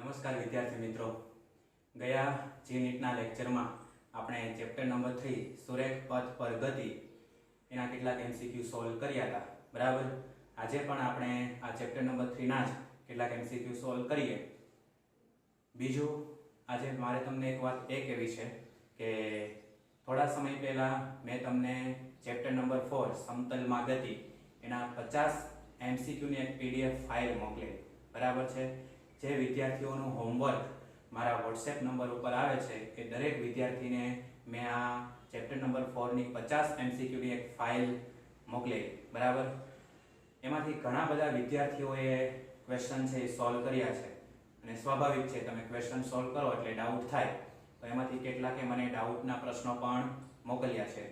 નમસ્કાર વિદ્યાર્થી મિત્રો, ગયા જીનીટના લેક્ચરમાં આપણે ચેપ્ટર નંબર 3 સુરેખ પથ પર ગતિ એના કેટલાક એમસીક્યુ સોલ્વ કર્યા હતા. બરાબર. આજે પણ આપણે આ ચેપ્ટર નંબર 3 ના જ કેટલાક એમસીક્યુ સોલ્વ કરીએ. બીજું, આજે મારે તમને એક વાત એ કહેવી છે કે થોડા સમય પહેલા મેં તમને ચેપ્ટર નંબર 4 સમતલમાં ગતિ એના 50 એમસીક્યુની એક પીડીએફ ફાઇલ મોકલેલી. બરાબર છે. જે વિદ્યાર્થીઓનું હોમવર્ક મારા વોટ્સએપ નંબર ઉપર આવે છે એ દરેક વિદ્યાર્થીને મેં આ ચેપ્ટર નંબર 4 ની 50 એમસીક્યુની એક ફાઇલ મોકલેલી. બરાબર. એમાંથી ઘણા બધા વિદ્યાર્થીઓએ ક્વેશ્ચન છે એ સોલ્વ કર્યા છે અને સ્વાભાવિક છે, તમે ક્વેશ્ચન સોલ્વ કરો એટલે ડાઉટ થાય, તો એમાંથી કેટલાકે મને ડાઉટના પ્રશ્નો પણ મોકલ્યા છે.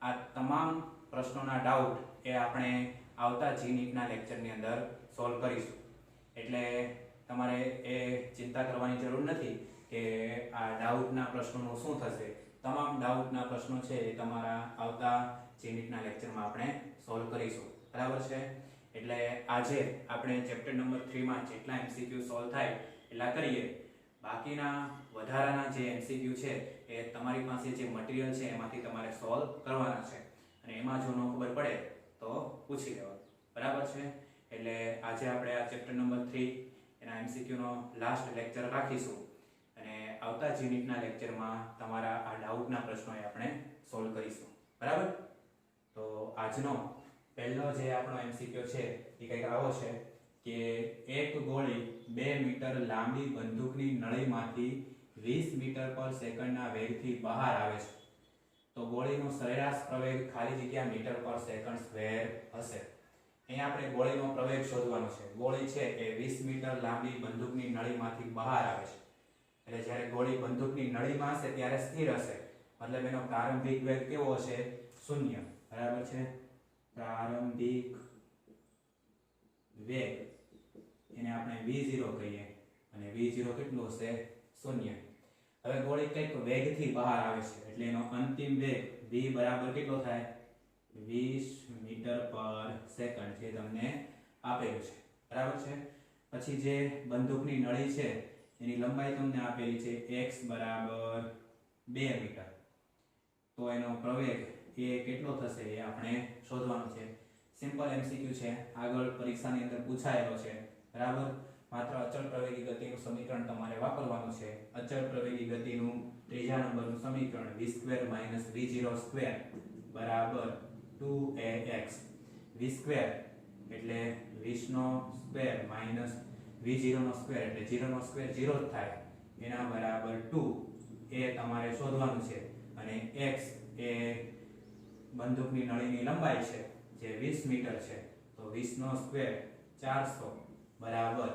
આ તમામ પ્રશ્નોના ડાઉટ એ આપણે આવતા જીનીટના લેક્ચરની અંદર સોલ્વ કરીશું. એટલે તમારે એ ચિંતા કરવાની જરૂર નથી કે આ ડાઉટના પ્રશ્નોનું શું થશે. તમામ ડાઉટના પ્રશ્નો છે એ તમારા આવતા જીનીટના લેક્ચરમાં આપણે સોલ્વ કરીશું. બરાબર છે. એટલે આજે આપણે ચેપ્ટર નંબર 3 માં જેટલા એમસીક્યુ સોલ્વ થાય એટલા કરીએ. બાકીના વધારાના જે એમસીક્યુ છે એ તમારી પાસે જે મટીરીયલ છે એમાંથી તમારે સોલ્વ કરવાના છે અને એમાં જો ન ખબર પડે તો પૂછી લેવા. બરાબર છે. એટલે આજે આપણે આ ચેપ્ટર નંબર 3 એના એમસીક્યુનો લાસ્ટ લેક્ચર રાખીશું અને આવતા યુનિટના લેક્ચરમાં તમારા આ ડાઉટના પ્રશ્નો આપણે સોલ્વ કરીશું. બરાબર. તો આજનો પહેલો જે આપણો એમસીક્યુ છે એ કંઈક આવો છે કે એક ગોળી 2 મીટર લાંબી બંદૂકની નળીમાંથી 20 મીટર પર સેકન્ડના વેગથી બહાર આવે છે, તો ગોળીનો સરેરાશ પ્રવેગ ખાલી જગ્યા મીટર પર સેકન્ડ સ્ક્વેર હશે. અહીંયા આપણે ગોળીનો પ્રવેગ શોધવાનો છે. ગોળી છે એ 20 મીટર લાંબી બંદૂકની નળીમાંથી બહાર આવે છે. એટલે જ્યારે ગોળી બંદૂકની નળીમાં હશે ત્યારે સ્થિર હશે, મતલબ એનો પ્રારંભિક વેગ કેવો હશે? 0. બરાબર છે. પ્રારંભિક વેગ એને આપણે v0 કહીએ અને v0 કેટલું હશે? 0. હવે ગોળી કંઈક વેગથી બહાર આવે છે એટલે એનો અંતિમ વેગ v બરાબર કેટલો થાય? 20 મીટર પર સેકન્ડ જે તમને આપેલું છે. બરાબર છે. પછી જે બંદૂકની નળી છે એની લંબાઈ તમને આપેલી છે x બરાબર 2 મીટર, તો એનો પ્રવેગ એ કેટલો થશે એ આપણે શોધવાનું છે. સિમ્પલ એમસીક્યુ છે, આગળ પરીક્ષાની અંદર પૂછાયેલો છે. બરાબર. માત્ર અચળ પ્રવેગી ગતિનું સમીકરણ તમારે વાપરવાનું છે. અચળ પ્રવેગી ગતિનું ત્રીજા નંબરનું સમીકરણ v² - v0² બરાબર 2ax. v² એટલે 20 નો સ્ક્વેર - v0 નો સ્ક્વેર એટલે 0 નો સ્ક્વેર 0 જ થાય, એના બરાબર 2 એ તમારે શોધવાનું છે. અને x એ બંદૂકની નળીની લંબાઈ છે જે 20 મીટર છે, તો 20 નો સ્ક્વેર 400 બરાબર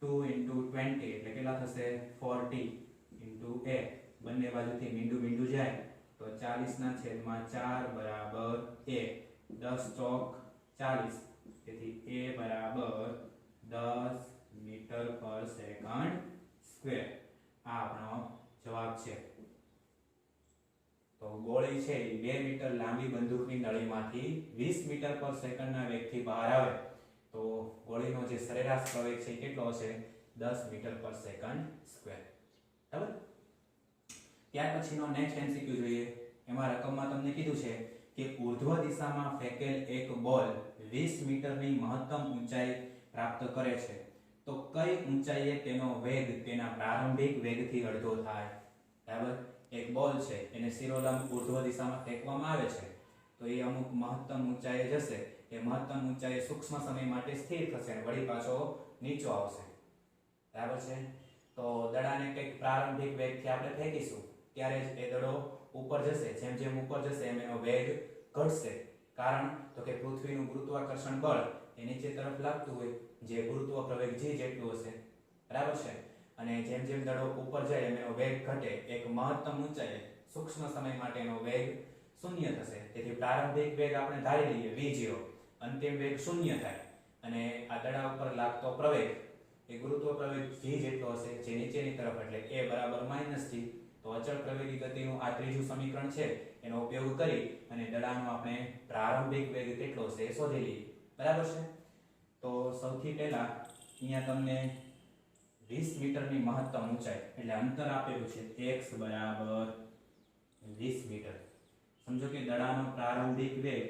2 * 20 એટલે કેટલા થશે? 40 * a. બંને બાજુથી મીંડું મીંડું જાય તો 40/4 બરાબર a. 10 ચોક 40, તેથી a બરાબર 10 મીટર પર સેકન્ડ સ્ક્વેર. આ આપણો જવાબ છે. તો ગોળી છે એ 2 મીટર લાંબી બંદૂકની નળીમાંથી 20 મીટર પર સેકન્ડના વેગથી બહાર આવે તો ગોળીનો જે સરેરાશ પ્રવેગ છે એ કેટલો હશે? 10 મીટર પર સેકન્ડ સ્ક્વેર. બરાબર. ત્યાર પછીનો નેક્સ્ટ એમસીક્યુ જોઈએ. એમાં રકમમાં તમને કીધું છે કે ઉર્ધ્વ દિશામાં ફેંકેલ એક બોલ 20 મીટરની મહત્તમ ઊંચાઈ પ્રાપ્ત કરે છે, તો કઈ ઊંચાઈએ તેનો વેગ તેના પ્રારંભિક વેગથી અડધો થાય? બરાબર. એક બોલ છે એને શિરોલંબ ઉર્ધ્વ દિશામાં ફેંકવામાં આવે છે, તો એ અમુક મહત્તમ ઊંચાઈએ જશે. એ મહત્તમ ઊંચાઈએ સૂક્ષ્મ સમય માટે સ્થિર થશે અને વળી પાછો નીચો આવશે. બરાબર છે. તો દડાને કંઈક પ્રારંભિક વેગથી આપણે ફેંકીશું ત્યારે જ એ દડો ઉપર જશે. જેમ જેમ ઉપર જશે એમ એનો વેગ ઘટશે. કારણ તો કે પૃથ્વીનું ગુરુત્વાકર્ષણ બળ એ નીચે તરફ લાગતું હોય, જે ગુરુત્વ પ્રવેગ g જેટલું હશે. બરાબર છે. અને જેમ જેમ દડો ઉપર જાય એમ એનો વેગ ઘટે. એક મહત્તમ ઊંચાઈએ સૂક્ષ્મ સમય માટેનો વેગ 0 થશે. તેથી પ્રારંભિક વેગ આપણે ધારી લઈએ v0, અંતિમ વેગ 0 થાય અને આ દડા ઉપર લાગતો પ્રવેગ એ ગુરુત્વ પ્રવેગ g જેટલો હશે, જે નીચેની તરફ એટલે a બરાબર -g. તો અચળ પ્રવેગી ગતિનું આ ત્રીજું સમીકરણ છે એનો ઉપયોગ કરી અને દડાનો આપણે પ્રારંભિક વેગ કેટલો છે એ શોધી લઈએ. બરાબર છે. તો સૌથી પહેલા અહીંયા તમને 20 મીટરની મહત્તમ ઊંચાઈ એટલે અંતર આપેલું છે x બરાબર 20 મીટર. સમજો કે દડાનો પ્રારંભિક વેગ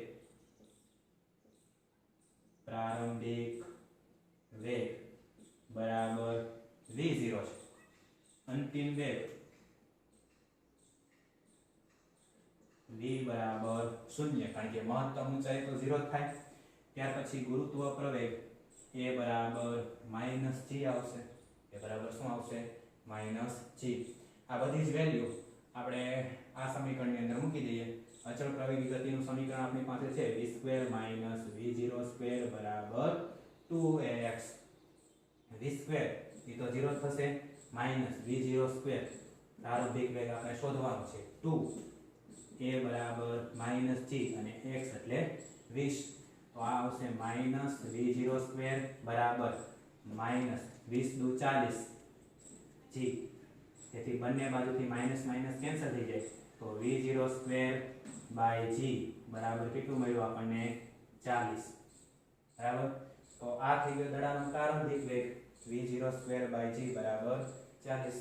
બરાબર v0 છે. અંતિમ વેગ v બરાબર 0 કારણ કે મહત્તમ ઊંચાઈ તો 0 જ થાય. ત્યાર પછી ગુરુત્વ પ્રવેગ a બરાબર -g આવશે. એ બરાબર શું આવશે? -g. આ બધી જ વેલ્યુ આપણે આ સમીકરણની અંદર મૂકી દઈએ. અચળ પ્રવેગી ગતિનું સમીકરણ આપણી પાસે છે v2 v02 બરાબર 2ax. v2 એ તો 0 થશે, -v02 પ્રારંભિક વેગ આપણે શોધવાનો છે 2 a બરાબર -g અને x એટલે 20. તો આ આવશે -v02 બરાબર -20 દુ 40 g. તેથી બંને બાજુથી માઇનસ માઇનસ કેન્સલ થઈ જાય તો v02 બાય g બરાબર કેટલું મળ્યું આપણને? 40. બરાબર. તો આ થઈ ગયો દડાનો પ્રારંભિક વેગ v02 બાય g બરાબર 40.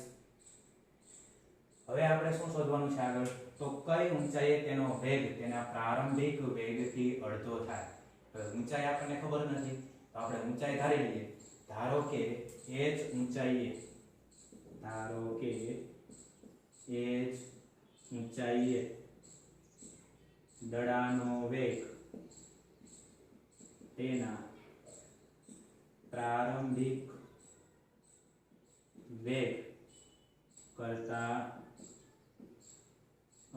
હવે આપણે શું શોધવાનું છે આગળ? તો કઈ ઊંચાઈએ તેનો વેગ તેના પ્રારંભિક વેગથી અડધો થાય. તો ઊંચાઈ આપણને ખબર નથી તો આપણે ઊંચાઈ ધારી લઈએ. ધારો કે h ઊંચાઈએ દડાનો વેગ તેના પ્રારંભિક વેગ કરતા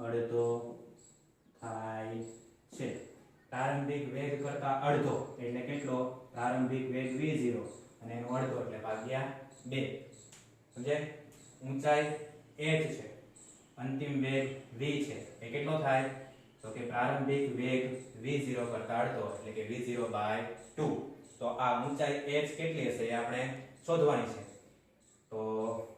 અડધો થાય છે. પ્રારંભિક વેગ કરતા અડધો એટલે કેટલો? પ્રારંભિક વેગ v0 અને એનો અડધો એટલે ભાગ્યા 2. સમજાય? ઊંચાઈ h છે, અંતિમ વેગ v છે, એ કેટલો થાય? તો કે પ્રારંભિક વેગ v0 કરતા અડધો એટલે કે v0/2. તો આ ઊંચાઈ h કેટલી હશે એ આપણે શોધવાની છે. તો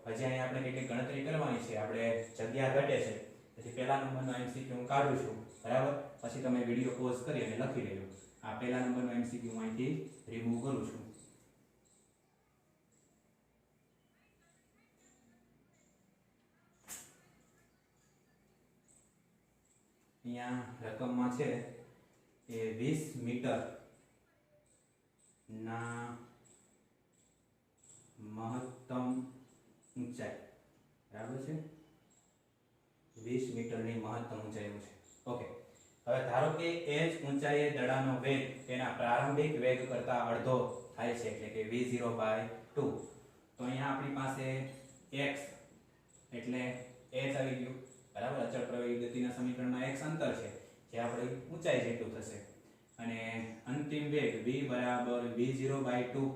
હજી અહીંયા આપણે કેટલી ગણતરી કરવાની છે. આપણે જગ્યા ઘટે છે તેથી પહેલા નંબરનો MCQ હું કાઢું છું. બરાબર. પછી તમે વિડિયો પોઝ કરી અને લખી લેજો. આ પહેલા નંબરનો MCQ હું અહીંથી રિમૂવ કરું છું. અહીંયા રકમમાં છે એ 20 મીટર ના મહત્તમ ઊંચાઈ. બરાબર છે? 20 મીટરની મહત્તમ ઊંચાઈ છે. ઓકે. હવે ધારો કે h ઊંચાઈએ દડાનો વેગ તેના પ્રારંભિક વેગ કરતા અડધો થાય છે એટલે કે v0/2. તો અહીંયા આપણી પાસે x એટલે h આવી ગયું. બરાબર. અચળ પ્રવેગી ગતિના સમીકરણમાં x અંતર છે જે આપણી ઊંચાઈ જેટલું થશે અને અંતિમ વેગ v બરાબર v0/2.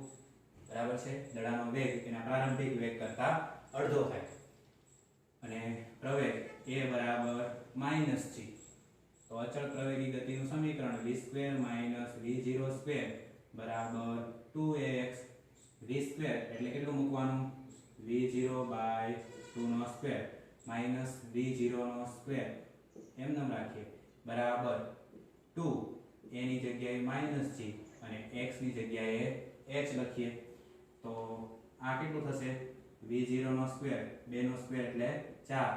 બરાબર છે? દડાનો વેગ તેના પ્રારંભિક વેગ કરતા અડધો થાય અને પ્રવેગ a બરાબર -g. તો અચળ પ્રવેગી ગતિનું સમીકરણ v2 v02 બરાબર 2ax. v2 એટલે કેટલું મૂકવાનું? v0/2 નો સ્ક્વેર માઈનસ v0 નો સ્ક્વેર એમ નામ રાખીએ બરાબર 2 a ની જગ્યાએ -g અને x ની જગ્યાએ h લખીએ તો આ કેટલું થશે? v0 નો સ્ક્વેર 2 નો સ્ક્વેર એટલે 4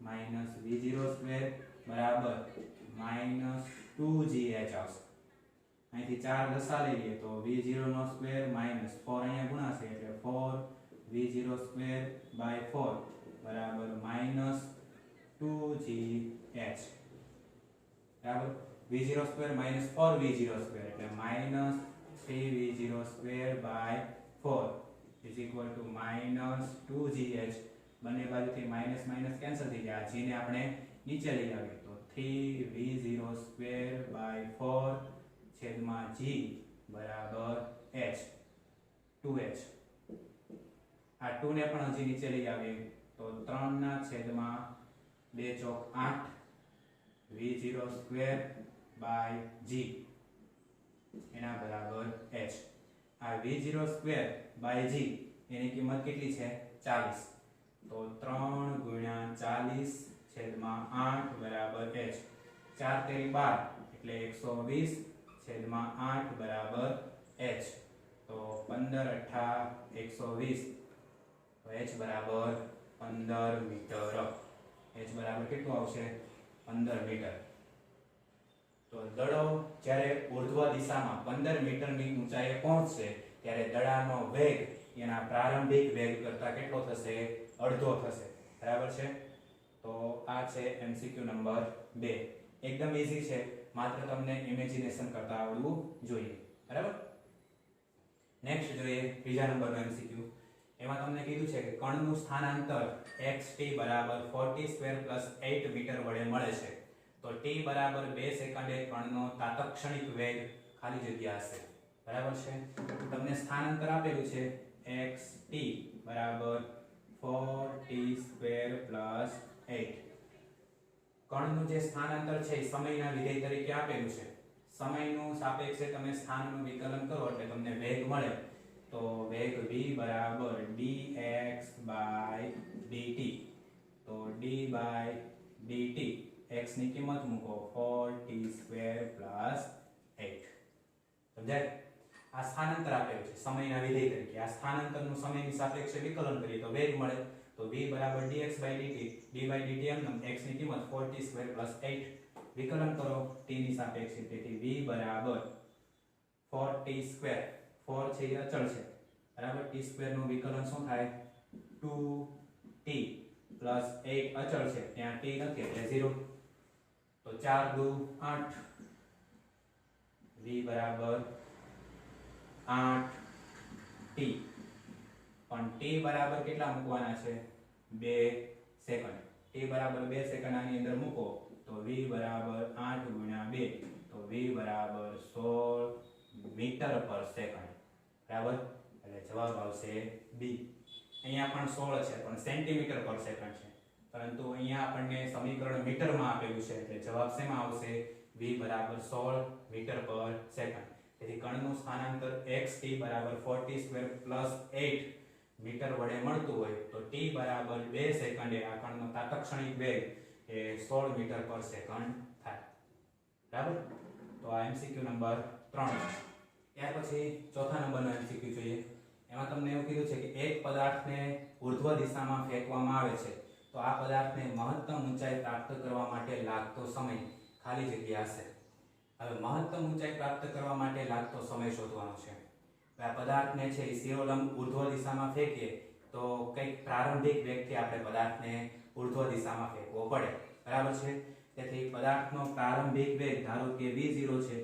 માઈનસ v0 સ્ક્વેર બરાબર -2gh આવશે. અહીંથી 4 લસા લઈએ તો v0 નો સ્ક્વેર -4 અહીંયા ગુણાશે એટલે 4 v0 સ્ક્વેર બાય 4 બરાબર -2gh. બરાબર. v0 સ્ક્વેર -4v0 સ્ક્વેર એટલે -3v0 square by 4 is equal to -2gh. બંને બાજુથી માઇનસ માઇનસ કેન્સલ થઈ જાય. g ને આપણે નીચે લઈ આવીએ તો 3v0 સ્ક્વેર બાય 4 છેદમાં g બરાબર h 2h. આ 2 ને પણ હજી નીચે લઈ આવીએ તો 3 ના છેદમાં 2 ચોક 8 v0 સ્ક્વેર બાય g એના બરાબર h. આ v0 સ્ક્વેર બાય g એની કિંમત કેટલી છે? 40. તો 3 ગુણ્યા 40 છેદમાં 8 બરાબર h. 4 તેરી 12 એટલે 120 છેદમાં 8 બરાબર h. તો 15 અઠ્ઠા 120 તો h બરાબર 15 મીટર. h બરાબર કેટલું આવશે? 15 મીટર. તો દડો જ્યારે ઉર્ધ્વ દિશામાં 15 મીટરની ઊંચાઈએ પહોંચશે ત્યારે દડાનો વેગ એના પ્રારંભિક વેગ કરતાં કેટલો થશે? અડધો થશે. બરાબર છે? તો આ છે એમસીક્યુ નંબર 2. એકદમ ઈઝી છે, માત્ર તમને ઇમેજિનેશન કરતા આવડવું જોઈએ. બરાબર? નેક્સ્ટ જોઈએ ત્રીજા નંબરનો એમસીક્યુ. એમાં તમને કીધું છે કે કણનું સ્થાનાંતર xt બરાબર 40² + 8 મીટર વડે મળે છે. તો t બરાબર 2 સેકન્ડે કણનો તાત્ક્ષણિક વેગ ખાલી જગ્યા હશે. બરાબર છે? તમને સ્થાનાંતર આપેલું છે xt બરાબર 40² + 8. કણનું જે સ્થાનાંતર છે એ સમયના વિધેય તરીકે આપેલું છે. સમયનું સાપેક્ષે તમે સ્થાનનું વિકલન કરો એટલે તમને વેગ મળે. તો વેગ v બરાબર dx/dt. તો d/dt x ની કિંમત મૂકો 4t² + 8. સમજાય? આ સ્થાનાંતર આપેલું છે સમયના વિધેય તરીકે. આ સ્થાનાંતરનું સમયની સાપેક્ષે વિકલન કરીએ તો વેગ મળે. તો v બરાબર dx/dt. d/dt એમનેમ x ની કિંમત 4t² + 8 વિકલન કરો t ની સાપેક્ષે. તેથી v બરાબર 4t². 4 છે એ અચળ છે. બરાબર? t² નું વિકલન શું થાય? 2t + 8 અચળ છે, ત્યાં t નથી એટલે 0. તો 4 દુ 8. v બરાબર 8t. પણ t બરાબર કેટલા મૂકવાના છે? 2 સેકન્ડ. t બરાબર 2 સેકન્ડ આની અંદર મૂકો તો v બરાબર 8 × 2. તો v બરાબર 16 મીટર/સેકન્ડ. બરાબર? એટલે જવાબ આવશે b. અહીંયા પણ 16 છે પણ સેન્ટીમીટર/સેકન્ડ છે, પરંતુ અહીંયા આપણને સમીકરણ મીટરમાં આપેલું છે એટલે જવાબ શેમાં આવશે? v બરાબર 16 મીટર/સેકન્ડ. તેથી કણનું સ્થાનાંતર xt બરાબર 40² + 8 મીટર વડે મળતું હોય તો t બરાબર 2 સેકન્ડે આ કણનો તાત્ક્ષણિક વેગ એ 16 મીટર/સેકન્ડ થાય. બરાબર? તો આ એમસીક્યુ નંબર 3 છે. ત્યાર પછી ચોથા નંબરનો એમસીક્યુ જોઈએ. એમાં તમને એવું કીધું છે કે એક પદાર્થને ઉર્ધ્વ દિશામાં ફેંકવામાં આવે છે તો આ પદાર્થને મહત્તમ ઊંચાઈ પ્રાપ્ત કરવા માટે લાગતો સમય ખાલી જગ્યા હશે. હવે મહત્તમ ઊંચાઈ પ્રાપ્ત કરવા માટે લાગતો સમય શોધવાનો છે. આ પદાર્થને છે એ શિરોલંબ ઉર્ધ્વ દિશામાં ફેંકીએ તો કંઈક પ્રારંભિક વેગથી આપણે પદાર્થને ઉર્ધ્વ દિશામાં ફેંકવો પડે. બરાબર છે? તેથી પદાર્થનો પ્રારંભિક વેગ ધારો કે v0 છે.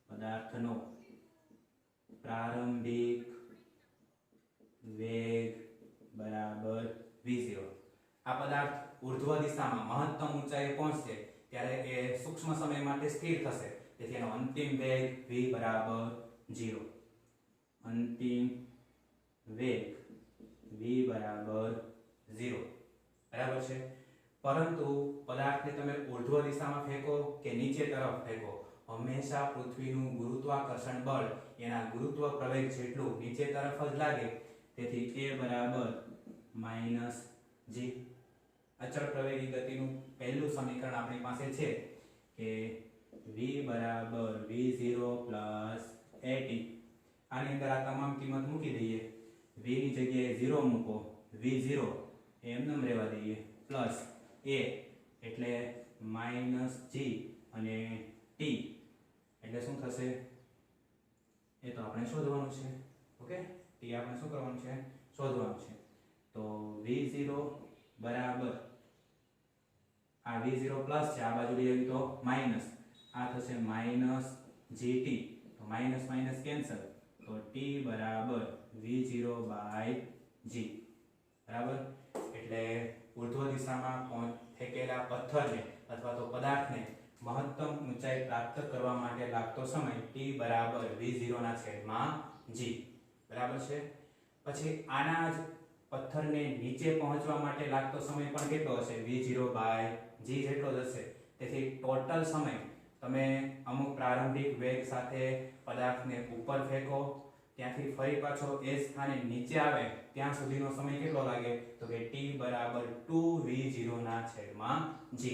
પદાર્થનો પ્રારંભિક વેગ બરાબર v0. આ પદાર્થ ઉર્ધ્વ દિશામાં મહત્તમ ઊંચાઈએ પહોંચશે ત્યારે એ સૂક્ષ્મ સમય માટે સ્થિર થશે. તેથી એનો અંતિમ વેગ v બરાબર 0. અંતિમ વેગ v બરાબર 0. બરાબર છે? પરંતુ પદાર્થને તમે ઉર્ધ્વ દિશામાં ફેંકો કે નીચે તરફ ફેંકો, હંમેશા પૃથ્વીનું ગુરુત્વાકર્ષણ બળ એના ગુરુત્વ પ્રવેગ જેટલું નીચે તરફ જ લાગે. તેથી a બરાબર -g. અચળ પ્રવેગી ગતિનું પહેલું સમીકરણ આપણી પાસે છે કે v બરાબર v0 + at. આની અંદર આ તમામ કિંમત મૂકી દઈએ. v ની જગ્યાએ 0 મૂકો, v0 એમનેમ રહેવા દઈએ, પ્લસ a એટલે -g અને t એટલે શું થશે એ તો આપણે શોધવાનું છે. ઓકે? t આપણે શું કરવાનું છે? શોધવાનું છે. તો v0 બરાબર આ v0 પ્લસ છે, આ બાજુ લઈએ તો માઈનસ, આ થશે -gt. તો માઈનસ માઈનસ કેન્સલ, તો t બરાબર v0/g. બરાબર? એટલે ઉર્ધ્વ દિશામાં ફેંકેલા પથ્થરને અથવા તો પદાર્થને મહત્તમ ઊંચાઈ પ્રાપ્ત કરવા માટે લાગતો સમય t બરાબર v0/g. બરાબર છે? પછી આના જ પથ્થરને નીચે પહોંચવા માટે લાગતો સમય પણ કેટલો હશે? v0/g જેટલો જ હશે. તેથી ટોટલ સમય તમે અમુક પ્રારંભિક વેગ સાથે પદાર્થને ઉપર ફેંકો, ત્યાંથી ફરી પાછો એ સ્થાને નીચે આવે ત્યાં સુધીનો સમય કેટલો લાગે? તો કે t બરાબર 2v0/g.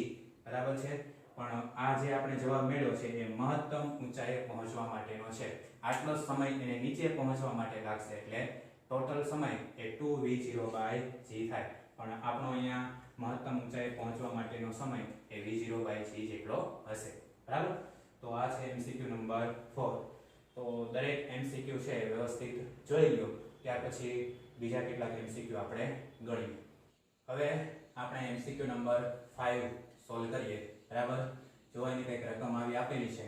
બરાબર છે? પણ આ જે આપણે જવાબ મેળવ્યો છે એ મહત્તમ ઊંચાઈએ પહોંચવા માટેનો છે. આટલો સમય એને નીચે પહોંચવા માટે લાગશે એટલે ટોટલ સમય એ 2v0/g થાય, પણ આપણો અહીંયા મહત્તમ ઊંચાઈ પહોંચવા માટેનો સમય એ v0/g જેટલો હશે. બરાબર. તો આ છે MCQ નંબર 4. તો દરેક MCQ છે વ્યવસ્થિત જોઈ લો, ત્યાર પછી બીજા કેટલાક MCQ આપણે ગણીએ. હવે આપણે MCQ નંબર 5 સોલ્વ કરીએ. બરાબર. જો એની કંઈક રકમ આવી આપેલી છે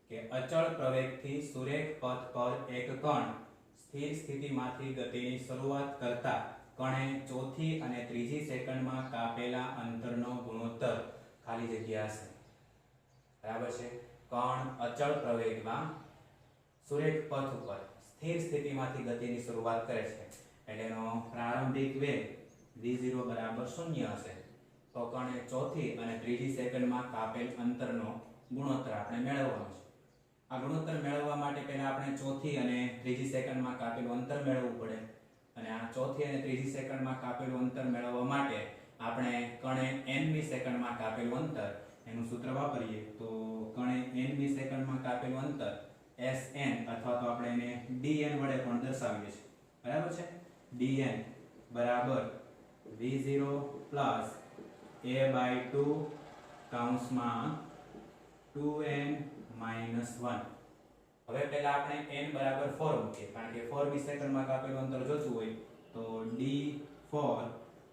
કે અચળ પ્રવેગથી સુરેખ પથ પર એક કણ સ્થિર સ્થિતિમાંથી ગતિની શરૂઆત કરતા કણે ચોથી અને ત્રીજી સેકન્ડમાં કાપેલા અંતરનો ગુણોત્તર ખાલી જગ્યા હશે. બરાબર છે. કણ અચળ પ્રવેગમાં સુરેખ પથ ઉપર સ્થિર સ્થિતિમાંથી ગતિની શરૂઆત કરે છે, એટલે એનો પ્રારંભિક વેગ v0 બરાબર 0 હશે. તો કણે ચોથી અને ત્રીજી સેકન્ડમાં કાપેલ અંતરનો ગુણોત્તર આપણે મેળવવાનો છે. આ ગુણોત્તર મેળવવા માટે પહેલા આપણે ચોથી અને ત્રીજી સેકન્ડમાં કાપેલું અંતર મેળવવું પડે, અને આ ચોથી અને ત્રીજી સેકન્ડમાં કાપેલું અંતર મેળવવા માટે આપણે કણે nમી સેકન્ડમાં કાપેલું અંતર એનું સૂત્ર વાપરીએ તો કણે nમી સેકન્ડમાં કાપેલું અંતર sn અથવા તો આપણે એને dn વડે પણ દર્શાવીએ છીએ. બરાબર છે. dn બરાબર v0 a/2 કૌંસમાં 2n - 1. હવે પહેલા આપણે n બરાબર 4 મૂકીએ, કારણ કે 4મી સેકન્ડમાં કાપેલું અંતર જોતું હોય તો d4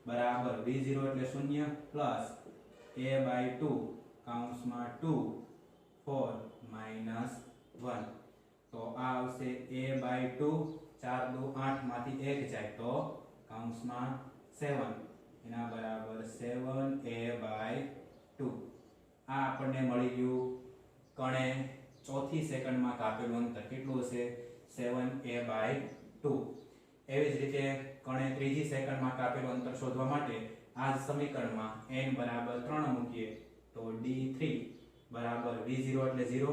બરાબર v0 એટલે 0 પ્લસ a/2 કૌંસમાં 2 4 - 1. તો આ આવશે a/2 4 2 8 માંથી 1 જાય તો કૌંસમાં 7 એના બરાબર 7a/2. આ આપણને મળી ગયું કણે ચોથી સેકન્ડમાં કાપેલું અંતર કેટલું હશે 7a/2. એવી જ રીતે કણે ત્રીજી સેકન્ડમાં કાપેલું અંતર શોધવા માટે આ સમીકરણમાં n બરાબર 3 મૂકીએ તો d3 બરાબર v0 એટલે 0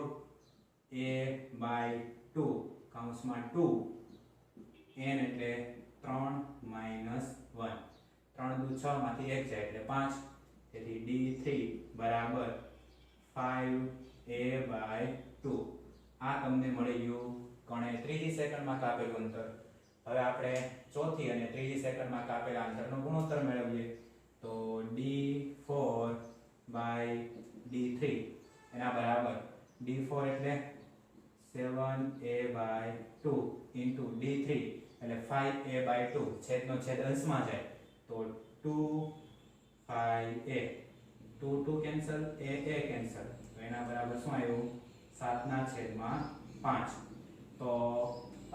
a/2 કૌંસમાં 2 n એટલે 3 - 1. 3 દુ 6 માંથી 1 જાય એટલે 5. તેથી d3 બરાબર 5a/2. આ તમને મળી ગયું કણે ત્રીજી સેકન્ડમાં કાપેલું અંતર. હવે આપણે ચોથી અને ત્રીજી સેકન્ડમાં કાપેલા અંતરનો ગુણોત્તર મેળવીએ તો d4/d3 એના બરાબર d4 એટલે 7a/2 into d3 એટલે 5a/2 છેદનો છેદ અંશમાં જાય તો 2 2 કેન્સલ, a કેન્સલ, તો એના બરાબર શું આવ્યું 7/5. તો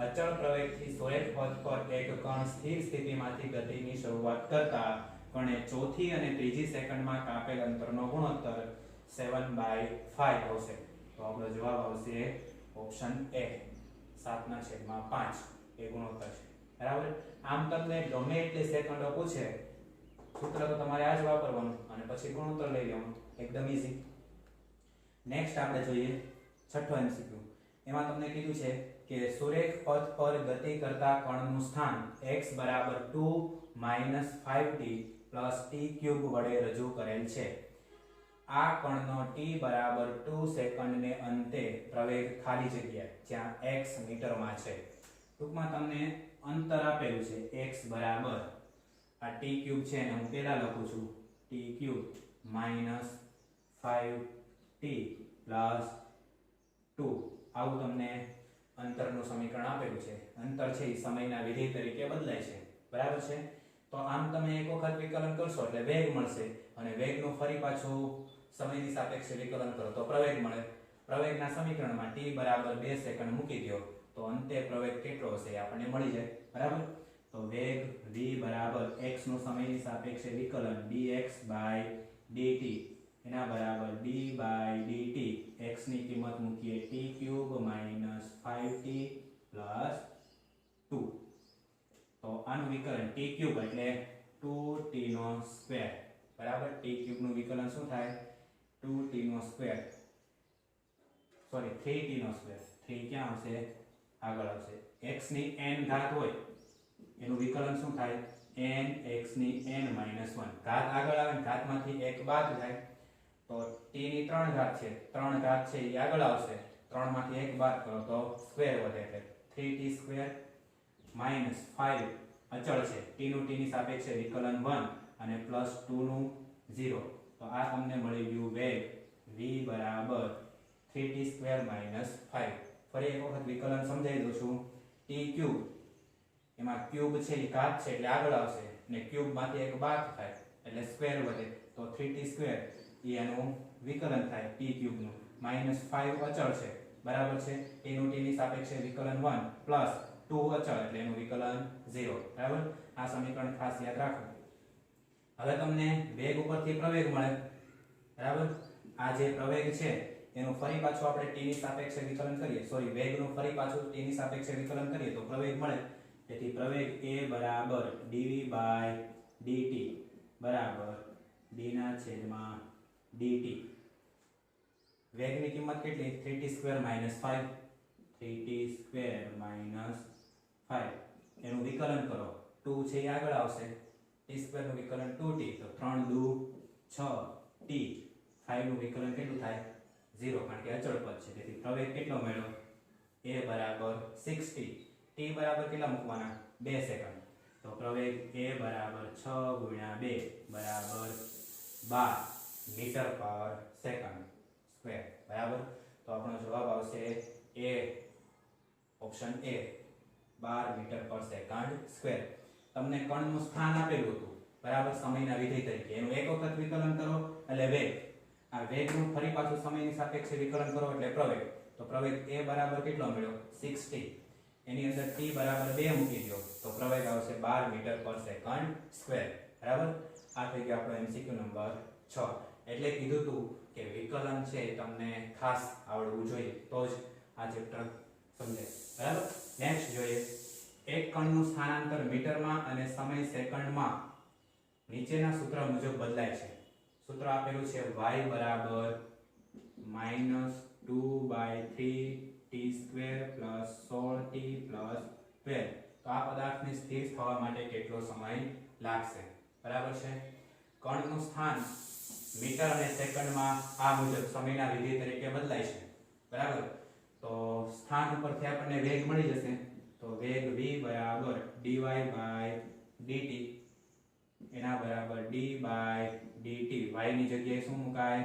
અચળ પ્રવેગથી સુરેખ પથ પર એક કણ સ્થિર સ્થિતિમાંથી ગતિની શરૂઆત કરતા કણે ચોથી અને ત્રીજી સેકન્ડમાં કાપેલ અંતરનો ગુણોત્તર 7/5 આવશે. તો આપણો જવાબ આવશે ઓપ્શન એ 7/5 એ ગુણોત્તર છે. બરાબર. આમ તમને ગમે એટલી સેકન્ડો પૂછે સૂત્ર તો તમારે આ જ વાપરવાનું અને પછી ગુણોત્તર લઈ લેવાનું, એકદમ ઈઝી. નેક્સ્ટ આપણે જોઈએ છઠ્ઠો MCQ. એમાં તમને કીધું છે કે સુરેખ પથ પર ગતિ કરતા કણનું સ્થાન x બરાબર 2 - 5t + t³ વડે રજૂ કરેલ છે. આ કણનો t બરાબર 2 સેકન્ડને અંતે પ્રવેગ ખાલી જગ્યા જ્યાં x મીટરમાં છે. ટૂંકમાં તમને અંતર આપેલું છે x બરાબર આ t³ છે ને હું પહેલા લખું છું t³ - 5t + 2. આવું તમને અંતરનું સમીકરણ આપેલું છે. અંતર છે એ સમયના વિધેય તરીકે બદલાય છે. બરાબર છે. તો આમ તમે એક વખત વિકલન કરશો એટલે વેગ મળશે, અને વેગનું ફરી પાછું સમયની સાપેક્ષે વિકલન કરો તો પ્રવેગ મળે. પ્રવેગના સમીકરણમાં t બરાબર 2 સેકન્ડ મૂકી દો તો અંતે પ્રવેગ કેટલો હશે એ આપણને મળી જાય. બરાબર. તો વેગ v બરાબર x નું સમયની સાપેક્ષે વિકલન dx/dt એના બરાબર d/dt x ની કિંમત મૂકીએ t³ - 5t + 2. તો આનું વિકલન t³ એટલે 2t². બરાબર. t³ નું વિકલન શું થાય 2t². Sorry 3t². 3 ક્યાં આવશે આગળ આવશે. x ની n ઘાત હોય એનું વિકલન શું થાય n x ની n - 1. ઘાત આગળ આવે ઘાતમાંથી એક બાદ થાય તો t ની 3 ઘાત છે, 3 ઘાત છે એ આગળ આવશે, 3 માંથી એક બાદ કરો તો સ્ક્વેર વધે એટલે 3t². -5 અચળ છે, t નું t ની સાપેક્ષે વિકલન 1 અને +2 નું 0. તો આ તમને મળી ગયું વેગ v બરાબર 3t² - 5. ફરી એક વખત વિકલન સમજાવી દઉં છું. t³ એમાં ક્યુબ છે એ ઘાત છે એટલે આગળ આવશે ને ક્યુબ માંથી એક બાદ થાય એટલે સ્ક્વેર વધે, તો 3t² એ એનું વિકલન થાય t³ નું. -5 અચળ છે, બરાબર છે, t નું t ની સાપેક્ષે વિકલન 1 પ્લસ 2 અચળ એટલે એનું વિકલન 0. બરાબર, આ સમીકરણ ખાસ યાદ રાખો. હવે તમને વેગ ઉપરથી પ્રવેગ મળે, બરાબર. આ જે પ્રવેગ છે એનું ફરી પાછું આપણે t ની સાપેક્ષે વિકલન કરીએ, સોરી, વેગનું ફરી પાછું t ની સાપેક્ષે વિકલન કરીએ તો પ્રવેગ મળે. તેથી પ્રવેગ a બરાબર dv/dt બરાબર d/dt. વેગની કિંમત કેટલી? 3t² - 5. 3t² - 5 એનું વિકલન કરો, 2 છે એ આગળ આવશે, t² નું વિકલન 2t, તો 3 દુ 6t. 5 નું વિકલન કેટલું થાય? 0, કારણ કે અચળ પદ છે. તેથી પ્રવેગ કેટલો મળ્યો? a બરાબર 6t. t બરાબર કેટલા મૂકવાના? 2 સેકન્ડ. તો પ્રવેગ a બરાબર 6 × 2 બરાબર 12 મીટર પર સેકન્ડ સ્ક્વેર. બરાબર, તો આપણો જવાબ આવશે a, ઓપ્શન a, 12 મીટર પર સેકન્ડ સ્ક્વેર. તમને કણનું સ્થાન આપેલું હતું, બરાબર, સમયના વિધેય તરીકે. એનું એક વખત વિકલન કરો એટલે વેગ. આ વેગનું ફરી પાછું સમયની સાપેક્ષે વિકલન કરો એટલે પ્રવેગ. તો પ્રવેગ a બરાબર કેટલો મળ્યો? 6t. એની અંદર t બરાબર 2 મૂકી દો તો પ્રવેગ આવશે 12 મીટર પર સેકન્ડ સ્ક્વેર. બરાબર, આ થઈ ગયો આપણો MCQ નંબર 6. એટલે કીધું તું કે વિકલન છે તમને ખાસ આવડવું જોઈએ તો જ આ ચેપ્ટર સમજાય. બરાબર, નેક્સ્ટ જોઈએ. એક કણનું સ્થાનાંતર મીટરમાં અને સમય સેકન્ડમાં નીચેના સૂત્ર મુજબ બદલાય છે. સૂત્ર આપેલું છે y બરાબર -2/3t² + 16t + 12. તો આ પદાર્થને સ્થિર થવા માટે કેટલો સમય લાગશે? બરાબર છે. કણનું સ્થાન મીટર અને સેકન્ડમાં આ મુજબ સમયના વિધેય તરીકે બદલાય છે. બરાબર, તો સ્થાન ઉપરથી આપણને વેગ મળી જશે. તો વેગ v બરાબર dy/dt એના બરાબર d/dt. y ની જગ્યાએ શું મુકાય?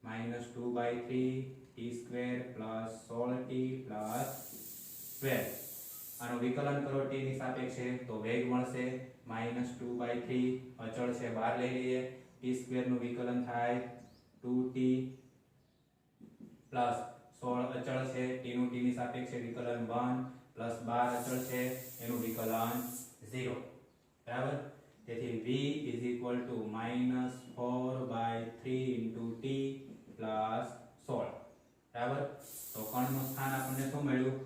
-2/3t² + 16t + 12. આનું વિકલન કરો t ની સાપેક્ષે તો વેગ મળશે -2/3, અચળ છે બહાર લઈ લઈએ, t² નું વિકલન થાય 2t પ્લસ 16 અચળ છે, t નું t ની સાપેક્ષે વિકલન 1 પ્લસ 12 અચળ છે એનું વિકલન 0. બરાબર, તેથી v -4/3 × t + 16. બરાબર, તો કણનું સ્થાન આપણને શું મળ્યું?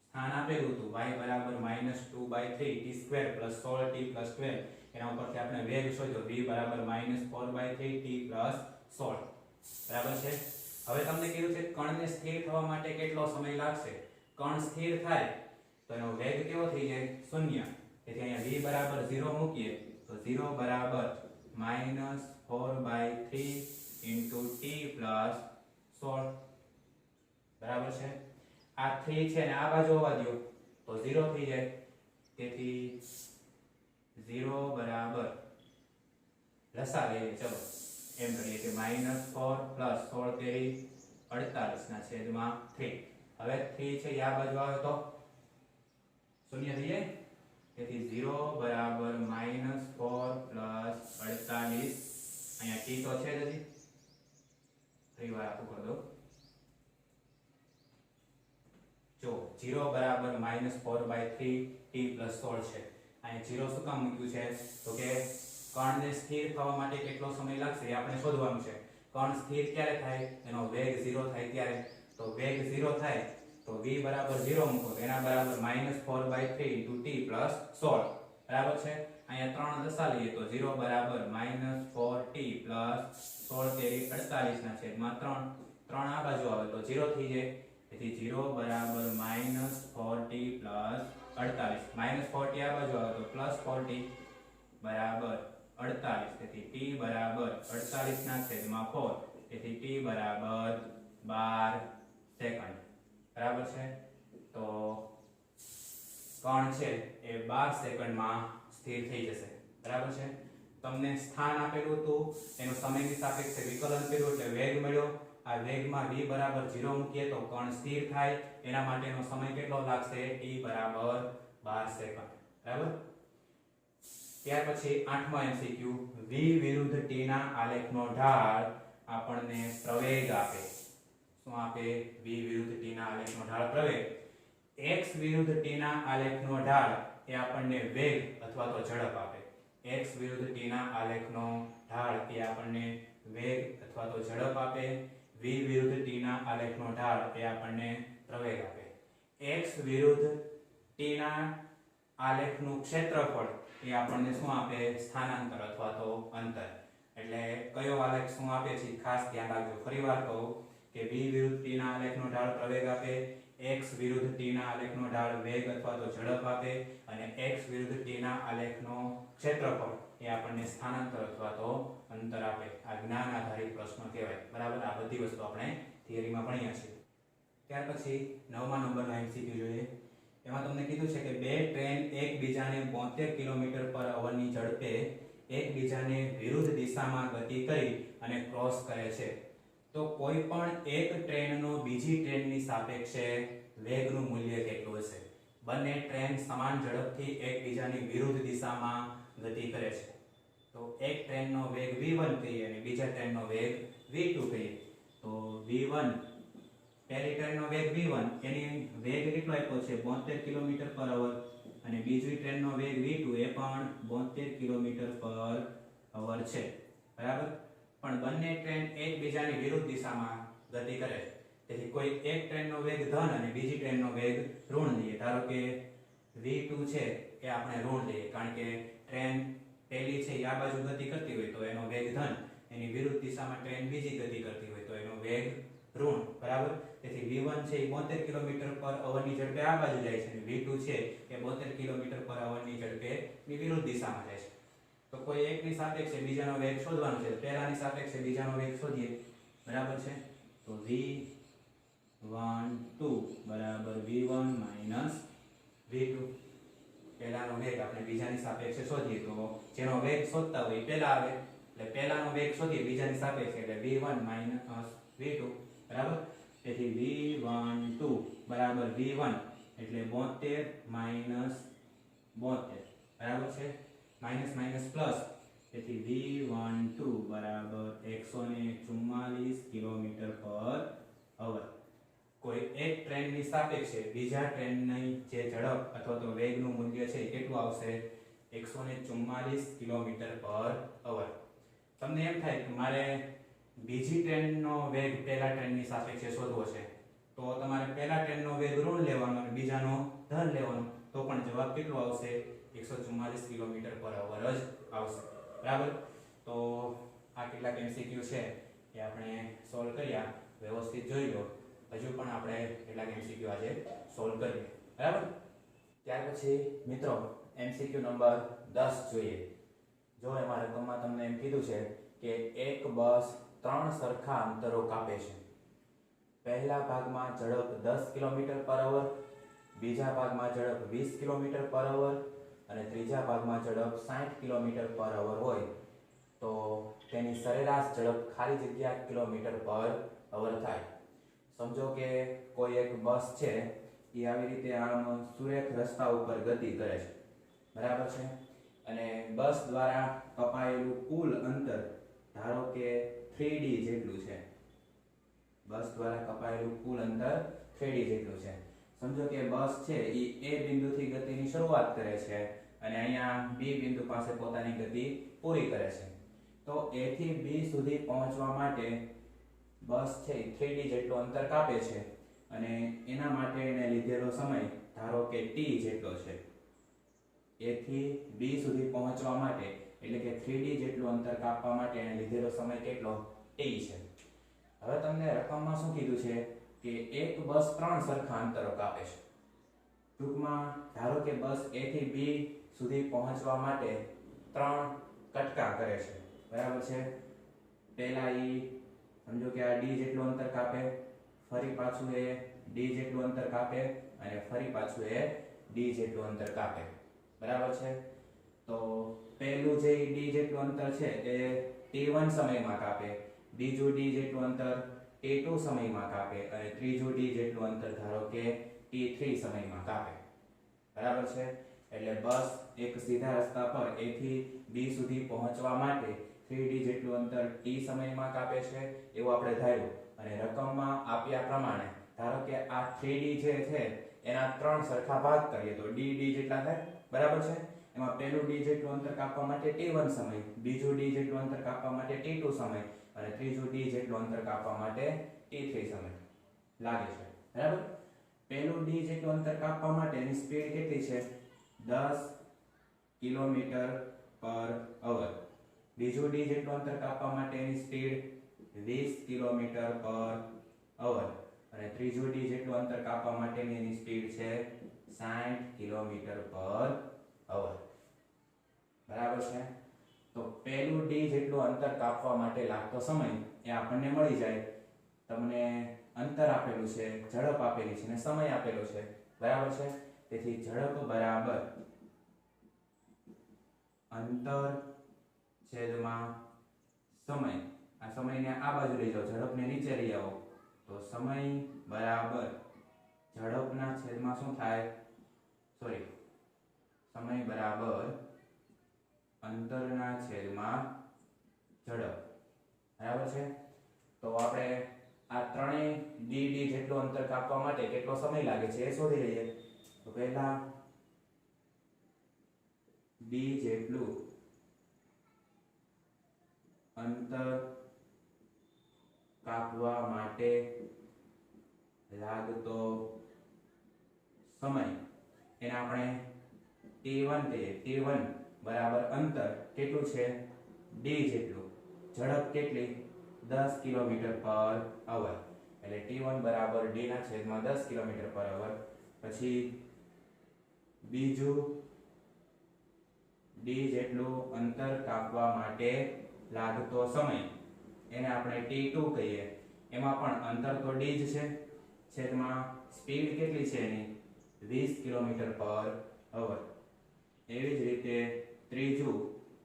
સ્થાન આપેલું હતું y બરાબર -2/3t² + 16t + 12. એના ઉપરથી આપણે વેગ શોધ્યો v બરાબર -4/3t + 16. બરાબર છે. હવે તમને કીધું છે કણને સ્થિર થવા માટે કેટલો સમય લાગશે? કણ સ્થિર થાય તો એનો વેગ કેવો થઈ જાય? 0. તેથી અહીંયા v બરાબર 0 મૂકીએ તો 0 બરાબર -4/3 × t + 16. બરાબર છે. આ 3 છે ને આ બાજુ આવવા દો તો 0 થઈ જાય. તેથી 0 બરાબર લસા લઈએ, ચલો એમ કરીએ કે -4 + 16 તેરી 48/3. હવે 3 છે આ બાજુ આવે તો 0 થઈ જાય. તેથી 0 બરાબર -4 + 48. અહીંયા t તો છે જ હજી, ફરી વાર આખું કરી દો. જો 0 બરાબર -4/3t + 16 છે. અહીં 0 શું કામ મૂક્યું છે? તો કે કણને સ્થિર થવા માટે કેટલો સમય લાગશે એ આપણે શોધવાનું છે. કણ સ્થિર ક્યારે થાય? એનો વેગ 0 થાય ત્યારે. તો વેગ 0 થાય તો v બરાબર 0 મૂકો તો એના બરાબર -4/3 × t + 16. બરાબર છે. અહીંયા 3 દશા લઈએ તો 0 બરાબર -4t + 16 તેરી 48/3. 3 આ બાજુ આવે તો 0 થઈ જાય. તેથી 0 બરાબર -4t + 48. -4t આ બાજુ આવે તો +4t બરાબર 48. તેથી t બરાબર 48/4. તેથી t બરાબર 12 સેકન્ડ. બરાબર છે. તો કણ છે એ 12 સેકન્ડમાં સ્થિર થઈ જશે બરાબર છે તમને સ્થાન આપેલું હતું એનું સમયની સાપેક્ષે વિકલન કર્યું એટલે વેગ મળ્યો આ વેગમાં v બરાબર 0 મૂકીએ તો કણ સ્થિર થાય એના માટેનો સમય કેટલો લાગશે t બરાબર 12 સેકન્ડ બરાબર ત્યાર પછી 8મો MCQ v વિરુદ્ધ t ના આલેખનો ઢાળ આપણને પ્રવેગ આપે શું આપે v વિરુદ્ધ t ના આલેખનો ઢાળ પ્રવેગ x વિરુદ્ધ t ના આલેખનો ઢાળ એ આપણને વેગ અથવા તો ઝડપ આપે x વિરુદ્ધ t ના આલેખનો ઢાળ એ આપણને વેગ અથવા તો ઝડપ આપે v વિરુદ્ધ t ના આલેખનો ઢાળ એ આપણને પ્રવેગ આપે x વિરુદ્ધ t ના આલેખનું ક્ષેત્રફળ એ આપણને શું આપે સ્થાનાંતર અથવા તો અંતર એટલે કયો આલેખ શું આપે છે ખાસ ધ્યાન રાખજો ફરીવાર કહું કે v વિરુદ્ધ t ના આલેખનો ઢાળ પ્રવેગ આપે x વિરુદ્ધ t ના આલેખનો ઢાળ વેગ અથવા તો ઝડપ આપે અને x વિરુદ્ધ t ના આલેખનો ક્ષેત્રફળ એ આપણને સ્થાનાંતર અથવા તો અંતર આપે આ જ્ઞાન આધારિત પ્રશ્નો કહેવાય બરાબર આ બધી વસ્તુ આપણે થિયરીમાં ભણ્યા છીએ ત્યાર પછી 9મા નંબરનો MCQ જોઈએ એમાં તમને કીધું છે કે બે ટ્રેન એકબીજાને 72 કિલોમીટર પર અવરની ઝડપે એકબીજાને વિરુદ્ધ દિશામાં ગતિ કરી અને ક્રોસ કરે છે તો કોઈ પણ એક ટ્રેનનો બીજી ટ્રેનની સાપેક્ષે વેગનું મૂલ્ય કેટલું હશે બંને ટ્રેન સમાન ઝડપથી એકબીજાની વિરુદ્ધ દિશામાં ગતિ કરે છે તો એક ટ્રેનનો વેગ v1 કહીએ અને બીજા ટ્રેનનો વેગ v2 કહીએ તો v1 પહેલી ટ્રેનનો વેગ v1 એની વેગ કેટલો આપ્યો છે 72 કિલોમીટર પર અવર અને બીજી ટ્રેનનો વેગ v2 એ પણ 72 કિલોમીટર પર અવર છે બરાબર પણ બંને ટ્રેન એકબીજાની વિરુદ્ધ દિશામાં ગતિ કરે છે તેથી કોઈ એક ટ્રેનનો વેગ ધન અને બીજી ટ્રેનનો વેગ ઋણ લઈએ ધારો કે v2 છે એ આપણે ઋણ લઈએ કારણ કે ટ્રેન પહેલી છે એ આ બાજુ ગતિ કરતી હોય તો એનો વેગ ધન એની વિરુદ્ધ દિશામાં ટ્રેન બીજી ગતિ કરતી હોય તો એનો વેગ ઋણ બરાબર તેથી v1 છે એ 72 કિલોમીટર પર અવરની ઝડપે આ બાજુ જાય છે અને v2 છે એ 72 કિલોમીટર પર અવરની ઝડપે વિરુદ્ધ દિશામાં જાય છે તો કોઈ એકની સાપેક્ષે બીજાનો વેગ શોધવાનો છે પહેલાની સાપેક્ષે બીજાનો વેગ શોધીએ બરાબર છે તો v12 બરાબર v1 માઈનસ v2 પહેલાનો વેગ આપણે બીજાની સાપેક્ષે શોધીએ તો જેનો વેગ શોધતા હોય પહેલા આવે એટલે પહેલાનો વેગ શોધીએ બીજાની સાપેક્ષે એટલે v1 માઈનસ v2 બરાબર તેથી v12 બરાબર v1 એટલે 72 માઈનસ 72 બરાબર છે માઈનસ માઈનસ પ્લસ તેથી v12 બરાબર 144 કિલોમીટર પર અવર કોઈ એક ટ્રેનની સાપેક્ષે બીજા ટ્રેનની જે ઝડપ અથવા તો વેગનું મૂલ્ય છે કેટલું આવશે 144 કિલોમીટર પર અવર તમને એમ થાય કે મારે બીજી ટ્રેનનો વેગ પહેલા ટ્રેનની સાપેક્ષે શોધવો છે તો તમારે પહેલા ટ્રેનનો વેગ ઋણ લેવાનો અને બીજાનો ધન લેવાનો તો પણ જવાબ કેટલો આવશે 144 કિલોમીટર પર અવર જ આવશે બરાબર તો આ કેટલાક MCQ છે એ આપણે સોલ્વ કર્યા વ્યવસ્થિત જોઈ લો હજુ પણ આપણે કેટલાક MCQ આજે સોલ્વ કરીએ બરાબર ત્યાર પછી મિત્રો MCQ નંબર 10 જોઈએ જો એમાં રકમમાં તમને એમ કીધું છે કે એક બસ 3 સરખા અંતરો કાપે છે પહેલા ભાગમાં ઝડપ 10 કિલોમીટર પર અવર બીજા ભાગમાં ઝડપ 20 કિલોમીટર પર અવર અને ત્રીજા ભાગમાં ઝડપ 60 કિલોમીટર પર અવર હોય તો તેની સરેરાશ ઝડપ ખાલી જગ્યા કિલોમીટર પર અવર થાય સમજો કે કોઈ એક બસ છે એ આવી રીતે આમ સુરેખ રસ્તા ઉપર ગતિ કરે છે બરાબર છે અને બસ દ્વારા કપાયેલું કુલ અંતર ધારો કે 3d જેટલું છે બસ દ્વારા કપાયેલું કુલ અંતર 3d જેટલું છે સમજો કે બસ છે એ a બિંદુથી ગતિની શરૂઆત કરે છે અને અહીંયા b બિંદુ પાસે પોતાની ગતિ પૂરી કરે છે તો a થી b સુધી પહોંચવા માટે બસ છે 3d જેટલું અંતર કાપે છે અને એના માટે એને લીધેલો સમય ધારો કે t જેટલો છે a થી b સુધી પહોંચવા માટે એટલે કે 3d જેટલું અંતર કાપવા માટે એને લીધેલો સમય કેટલો t છે હવે તમને રકમમાં શું કીધું છે કે એક બસ 3 સરખા અંતરો કાપે છે ટૂંકમાં ધારો કે બસ a થી b સુધી પહોંચવા માટે 3 કટકા કરે છે બરાબર છે પહેલા ઈ સમજો કે આ d જેટલું અંતર કાપે ફરી પાછું એ d જેટલું અંતર કાપે અને ફરી પાછું એ ડી જેટલું અંતર કાપે, બરાબર છે। તો પહેલું જે ડી જેટલું અંતર છે એ t1 સમયમાં કાપે, બીજું ડી જેટલું અંતર t2 સમયમાં કાપે અને ત્રીજું ડી જેટલું અંતર ધારો કે t3 સમયમાં કાપે, બરાબર છે। એટલે બસ એક સીધા રસ્તા પર a થી b સુધી પહોંચવા માટે 3d જેટલું અંતર t સમયમાં કાપે છે એવું આપણે ધાર્યું અને રકમમાં આપ્યા પ્રમાણે ધારો કે આ 3d જે છે એના 3 સરખા ભાગ કરીએ તો dd જેટલા થાય, બરાબર છે। એમાં પહેલું d જેટલું અંતર કાપવા માટે t1 સમય, બીજું d જેટલું અંતર કાપવા માટે t2 સમય અને ત્રીજું d જેટલું અંતર કાપવા માટે t3 સમય લાગે છે, બરાબર। પહેલું d જેટલું અંતર કાપવા માટે એની સ્પીડ કેટલી છે 10 કિલોમીટર પર અવર, બીજું d જેટલું અંતર કાપવા માટે એની સ્પીડ 20 કિલોમીટર પર અવર અને ત્રીજું d જેટલું અંતર કાપવા માટેની એની સ્પીડ છે 60 કિલોમીટર પર અવર, બરાબર છે। તો પહેલું d જેટલું અંતર કાપવા માટે લાગતો સમય એ આપણને મળી જાય, તમને અંતર આપેલું છે, ઝડપ આપેલી છે અને સમય આપેલો છે, બરાબર છે। તેથી ઝડપ બરાબર અંતર છેદમાં સમય, આ સમયને આ બાજુ લઈ જાઓ, ઝડપને નીચે લઈ આવો તો સમય બરાબર ઝડપના છેદમાં શું થાય, સોરી, સમય બરાબર અંતરના છેદમાં ઝડપ, બરાબર છે। તો આપણે આ ત્રણેય dd જેટલું અંતર કાપવા માટે કેટલો સમય લાગે છે એ શોધી લઈએ। તો પહેલા d જેટલું અંતર કાપવા માટે લાગતો સમય એને આપણે t1 કહીએ। t1 બરાબર અંતર કેટલું છે d જેટલું, ઝડપ કેટલી 10 કિલોમીટર પર અવર એટલે t1 બરાબર d ના છેદમાં 10 કિલોમીટર પર અવર। પછી બીજું d જેટલું અંતર કાપવા માટે લાગતો સમય એને આપણે t2 કહીએ, એમાં પણ અંતર તો d જ છે, છેદમાં સ્પીડ કેટલી છે એની 20 કિલોમીટર પર અવર। એવી જ રીતે ત્રીજું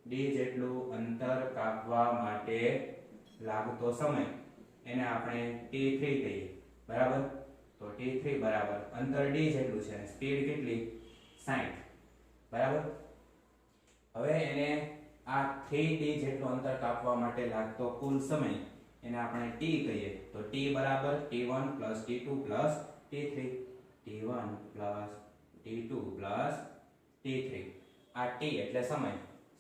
d જેટલું અંતર કાપવા માટે લાગતો સમય એને આપણે t3 કહીએ, બરાબર। તો t3 બરાબર અંતર d જેટલું છે અને સ્પીડ કેટલી 60, બરાબર। હવે એને આ 3d જેટલું અંતર કાપવા માટે લાગતો કુલ સમય એને આપણે t કહીએ। તો t બરાબર t1 + t2 + t3, t1 + t2 + t3। આ t એટલે સમય,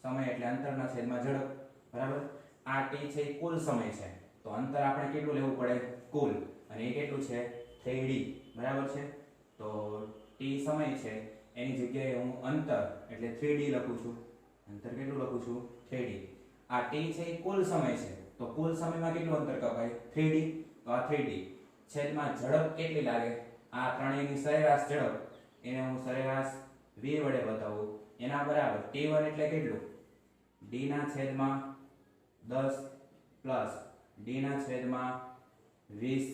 સમય એટલે અંતરના છેદમાં ઝડપ, બરાબર। આ t છે એ કુલ સમય છે તો અંતર આપણે કેટલું લેવું પડે કુલ, અને એ કેટલું છે 3d, બરાબર છે। તો t સમય છે એની જગ્યાએ હું અંતર એટલે 3d લખું છું, અંતર કેટલું લખું છું 3d। આ t છે એ કુલ સમય છે તો કુલ સમયમાં કેટલું અંતર કપાય 3d, તો આ 3d છેદમાં ઝડપ કેટલી લાગે, આ ત્રણેયની સરેરાશ ઝડપ એને હું સરેરાશ v વડે બતાવું, એના બરાબર t1 એટલે કેટલું d ના છેદમાં 10 પ્લસ d ના છેદમાં 20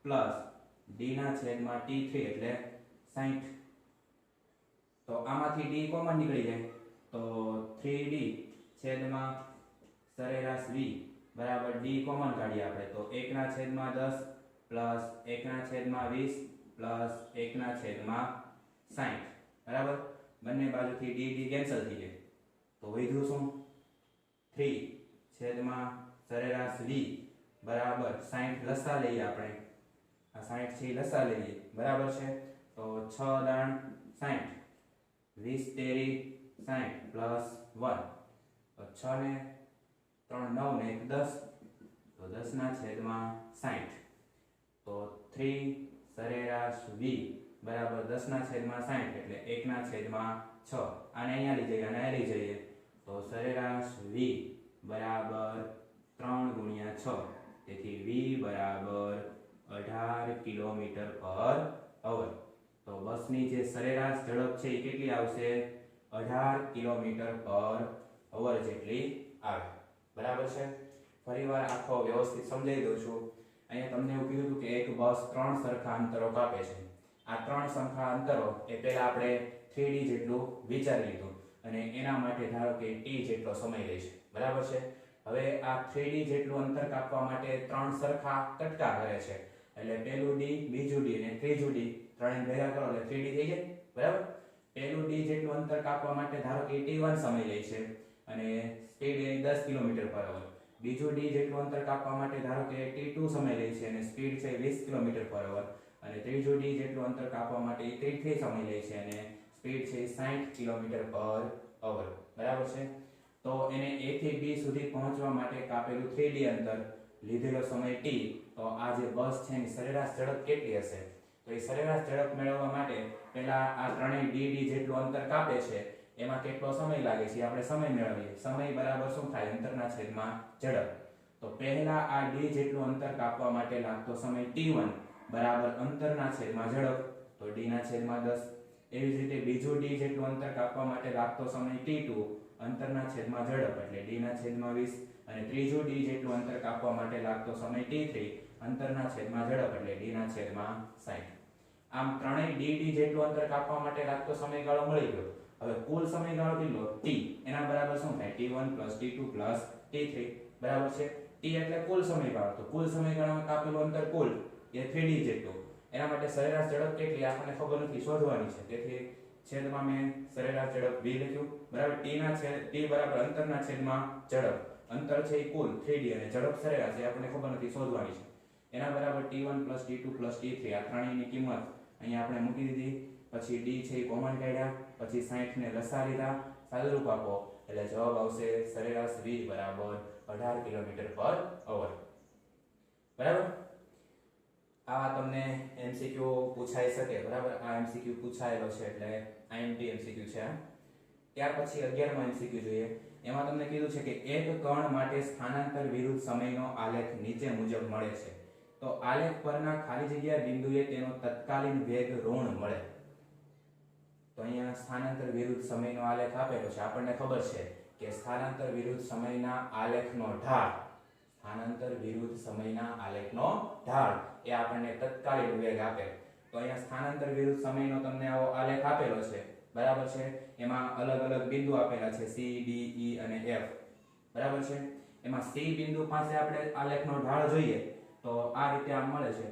પ્લસ d ના છેદમાં t3 એટલે 60। તો આમાંથી d કોમન નીકળી જાય તો 3d છેદમાં સરેરાશ v બરાબર d કોમન કાઢીએ આપણે તો 1/10 પ્લસ 1/20 પ્લસ 1/60, બરાબર। બંને બાજુથી d કેન્સલ થઈ જાય તો વધ્યું શું 3 છેદમાં સરેરાશ v બરાબર 60 લસા લઈએ આપણે, આ 60 છે લસા લઈએ, બરાબર છે। તો 6 દાણ 60, 20 તેરી 60 પ્લસ 1 તો 6 ને 3 9 ને 1 10 તો 10/60। તો 3 સરેરાશ v બરાબર 10/60 એટલે 1/6। આને અહીંયા લઈ જઈએ અને અહીંયા લઈ જઈએ તો સરેરાશ v બરાબર 3 × 6 તેથી v બરાબર 18 કિલોમીટર પર અવર। તો બસની જે સરેરાશ ઝડપ છે એ કેટલી આવશે 18 કિલોમીટર પર અવર જેટલી આવે, બરાબર છે। ફરીવાર આખો વ્યવસ્થિત સમજાવી દઉં છું। અહીંયા તમને એવું કીધું હતું કે એક બસ 3 સરખા અંતરો કાપે છે, આ 3 સરખા અંતરો એ પહેલા આપણે 3d જેટલું વિચારી લીધું અને એના માટે ધારો કે t જેટલો સમય લેશે, બરાબર છે। હવે આ 3d જેટલું અંતર કાપવા માટે ત્રણ સરખા કટકા કરે છે, એટલે પહેલું d, બીજું d અને ત્રીજું d, ત્રણે ભેગા કરો એટલે 3d થઈ જાય, બરાબર। પહેલું d જેટલું અંતર કાપવા માટે ધારો કે t1 સમય લે છે અને સ્પીડ એની 10 km/h, બીજું d જેટલું અંતર કાપવા માટે ધારો કે t2 સમય લે છે અને સ્પીડ છે 20 km/h, અને ત્રીજું d જેટલું અંતર કાપવા માટે t3 સમય લે છે અને સ્પીડ છે 60 km/h, બરાબર છે। તો એને a થી b સુધી પહોંચવા માટે કાપેલું 3d અંતર, લીધેલો સમય t, તો આ જે બસ છે એની સરેરાશ ઝડપ કેટલી હશે? તો એ સરેરાશ ઝડપ મેળવવા માટે પહેલા આ ત્રણેય dd જેટલું અંતર કાપે છે એમાં કેટલો સમય લાગે છે આપણે સમય મેળવીએ। સમય બરાબર શું થાય? અંતરના છેદમાં ઝડપ। તો પહેલા આ d જેટલું અંતર કાપવા માટે લાગતો સમય t1 બરાબર અંતરના છેદમાં ઝડપ, તો d ના છેદમાં 10। એવી જ રીતે બીજું d જેટલું અંતર કાપવા માટે લાગતો સમય t2 અંતરના છેદમાં ઝડપ એટલે d ના છેદમાં 20, અને ત્રીજું d જેટલું અંતર કાપવા માટે લાગતો સમય t3 અંતરના છેદમાં ઝડપ એટલે d ના છેદમાં 60। આમ ત્રણેય dd જેટલું અંતર કાપવા માટે લાગતો સમયગાળો મળી ગયો। હવે કુલ સમયગાળો કેટલો? t, એના બરાબર શું થાય? t1 t2 t3, બરાબર છે। t એટલે કુલ સમયગાળો, તો કુલ સમયગાળામાં કાપેલું અંતર કુલ એ 3d જેટલું, એના માટે સરેરાશ ઝડપ કેટલી આપણને ખબર નથી, શોધવાની છે, તેથી છેદમાં મેં સરેરાશ ઝડપ v લખ્યું, બરાબર। t બરાબર અંતરના છેદમાં ઝડપ, અંતર છે એ કુલ 3d અને ઝડપ સરેરાશ એ આપણને ખબર નથી, શોધવાની છે। એના બરાબર t1 t2 t3, આ ત્રણેયની કિંમત અહીંયા આપણે મૂકી દીધી, પછી d છે એ કોમન કાઢ્યા, પછી 60 ને લસા લીધા, સાદુરૂપ આપો એટલે જવાબ આવશે સરેરાશ v બરાબર 18 km/h, બરાબર। આવા તમને MCQ પૂછાઈ શકે, બરાબર। આ MCQ પૂછાયેલો છે એટલે IMP MCQ છે। ત્યાર પછી 11મો MCQ જોઈએ। એમાં તમને કીધું છે કે એક કણ માટે સ્થાનાંતર વિરુદ્ધ સમયનો આલેખ નીચે મુજબ મળે છે, તો આલેખ પરના ખાલી જગ્યા બિંદુએ તેનો તત્કાલીન વેગ ઋણ મળે। તો અહીંયા સ્થાનાંતર વિરુદ્ધ સમયનો આલેખ આપેલો છે, આપણને ખબર છે કે સ્થાનાંતર વિરુદ્ધ સમયના આલેખનો ઢાળ, સ્થાનાંતર વિરુદ્ધ સમયના આલેખનો ઢાળ એ આપણને તત્કાલીન વેગ આપે। તો અહીંયા સ્થાનાંતર વિરુદ્ધ સમયનો તમને આવો આલેખ આપેલો છે, બરાબર છે। એમાં અલગ અલગ બિંદુ આપેલા છે c, d, e અને f, બરાબર છે। એમાં c બિંદુ પાસે આપણે આલેખનો ઢાળ જોઈએ તો આ રીતે આમ મળે છે,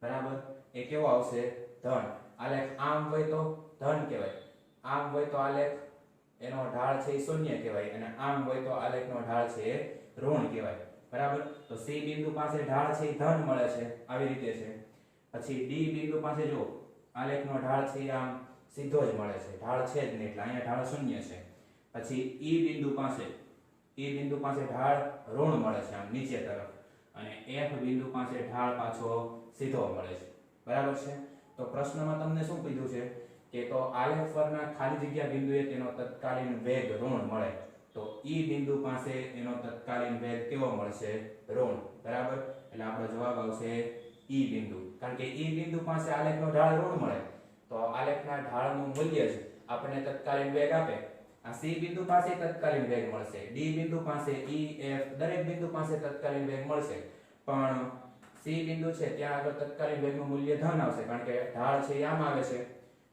બરાબર। એ કેવો આવશે? ધન। આલેખ આમ હોય તો ધન કહેવાય, આમ હોય તો આલેખ એનો ઢાળ છે એ શૂન્ય કહેવાય, અને આમ હોય તો આલેખનો ઢાળ છે એ ઋણ કહેવાય, બરાબર। તો c બિંદુ પાસે ઢાળ છે એ ધન મળે છે, આવી રીતે છે। પછી d બિંદુ પાસે જો આલેખનો ઢાળ છે એ આમ સીધો જ મળે છે, ઢાળ છે જ નહીં એટલે અહીંયા ઢાળ શૂન્ય છે। પછી e બિંદુ પાસે ઢાળ ઋણ મળે છે આમ નીચે તરફ, અને f બિંદુ પાસે ઢાળ પાછો સીધો મળે છે, બરાબર છે। તો પ્રશ્નમાં તમને શું કીધું છે કે તો આલેખ પરના ખાલી જગ્યા બિંદુએ તેનો તત્કાલીન વેગ ઋણ મળે, તો e બિંદુ પાસે એનો તત્કાલીન વેગ કેવો મળશે? ઋણ, બરાબર। એટલે આપણો જવાબ આવશે e બિંદુ, કારણ કે e બિંદુ પાસે આલેખનો ઢાળ ઋણ મળે, તો આલેખના ઢાળનું મૂલ્ય જ આપણને તત્કાલીન વેગ આપે। આ c બિંદુ પાસે તત્કાલીન વેગ મળશે, d બિંદુ પાસે, e, f દરેક બિંદુ પાસે તત્કાલીન વેગ મળશે, પણ c બિંદુ છે ત્યાં આગળ તત્કાલીન વેગનું મૂલ્ય ધન આવશે, કારણ કે ઢાળ છે એ આમ આવે છે।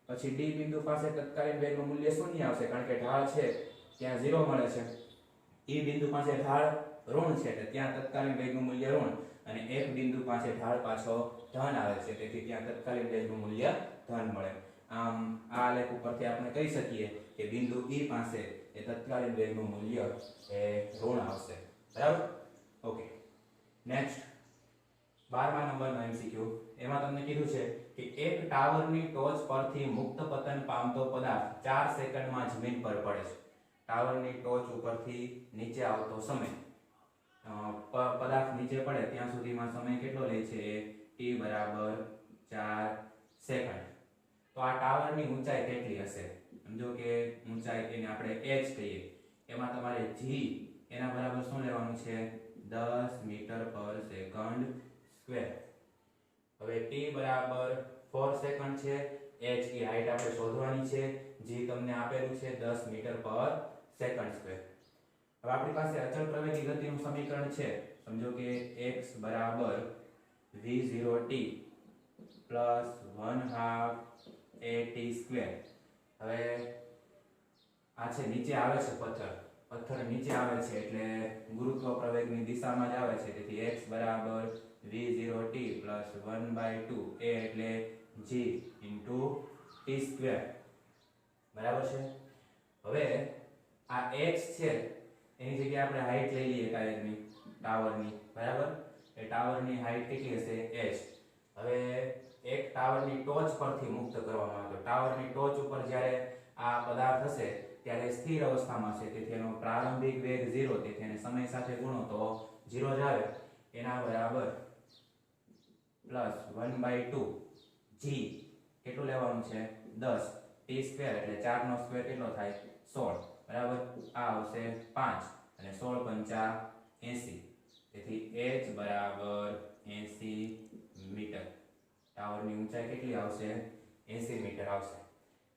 પછી d બિંદુ પાસે તત્કાલીન વેગનું મૂલ્ય શૂન્ય આવશે, કારણ કે ઢાળ છે ત્યાં 0 મળે છે। e બિંદુ પાસે ઢાળ ઋણ છે એટલે ત્યાં તત્કાલીન વેગનું મૂલ્ય ઋણ, અને f બિંદુ પાસે ઢાળ પાછો ધન આવે છે, તેથી ત્યાં તત્કાલીન વેગનું મૂલ્ય ધન મળે। આમ આ આલેખ ઉપરથી આપણે કહી શકીએ કે બિંદુ e પાસે એ તત્કાલીન વેગનું મૂલ્ય એ ઋણ આવશે, બરાબર। ઓકે, નેક્સ્ટ 12મા નંબરનો MCQ। એમાં તમને કીધું છે કે એક ટાવરની ટોચ પરથી મુક્ત પતન પામતો પદાર્થ 4 સેકન્ડમાં જમીન પર પડે છે। ટાવરની ટોચ ઉપરથી નીચે આવતો સમય, પદાર્થ નીચે પડે ત્યાં સુધીમાં સમય કેટલો લે છે? t બરાબર 4 સેકન્ડ। તો આ ટાવરની ઊંચાઈ કેટલી હશે? સમજો કે ઊંચાઈ એને આપણે h કહીએ, એમાં તમારે g એના બરાબર શું લેવાનું છે? 10 મીટર પર સેકન્ડ સ્ક્વેર। હવે t બરાબર 4 સેકન્ડ છે, h ની હાઈટ આપણે શોધવાની છે, g તમને આપેલું છે 10 મીટર પર સેકન્ડ સ્ક્વેર। હવે આપણી પાસે અચળ પ્રવેગી ગતિનું સમીકરણ છે, સમજો કે x બરાબર v0t પ્લસ 1/2 at સ્ક્વેર હવે આ છે નીચે આવે છે પથ્થર નીચે આવે છે એટલે ગુરુત્વ પ્રવેગની દિશામાં જ આવે છે, તેથી x બરાબર v0t પ્લસ 1/2 a એટલે g ઇન્ટુ t સ્ક્વેર, બરાબર છે. હવે આ x છે એની જગ્યાએ આપણે હાઈટ લઈ લઈએ કાયમની ટાવરની, બરાબર. એ ટાવરની હાઈટ કેટલી હશે h. હવે એક ટાવરની ટોચ પરથી મુક્ત કરવામાં આવે તો ટાવરની ટોચ ઉપર જ્યારે આ પદાર્થ હશે ત્યારે સ્થિર અવસ્થામાં છે, તેથી એનો પ્રારંભિક વેગ 0, તેથી એને સમય સાથે ગુણો તો 0 જ આવે. એના બરાબર પ્લસ 1/2 g કેટલું લેવાનું છે 10 t સ્ક્વેર એટલે 4 નો સ્ક્વેર કેટલો થાય 16, બરાબર. આ આવશે 5 અને 16 પંચા 80, તેથી h બરાબર 80 મીટર. ટાવરની ઊંચાઈ કેટલી આવશે 80 મીટર આવશે,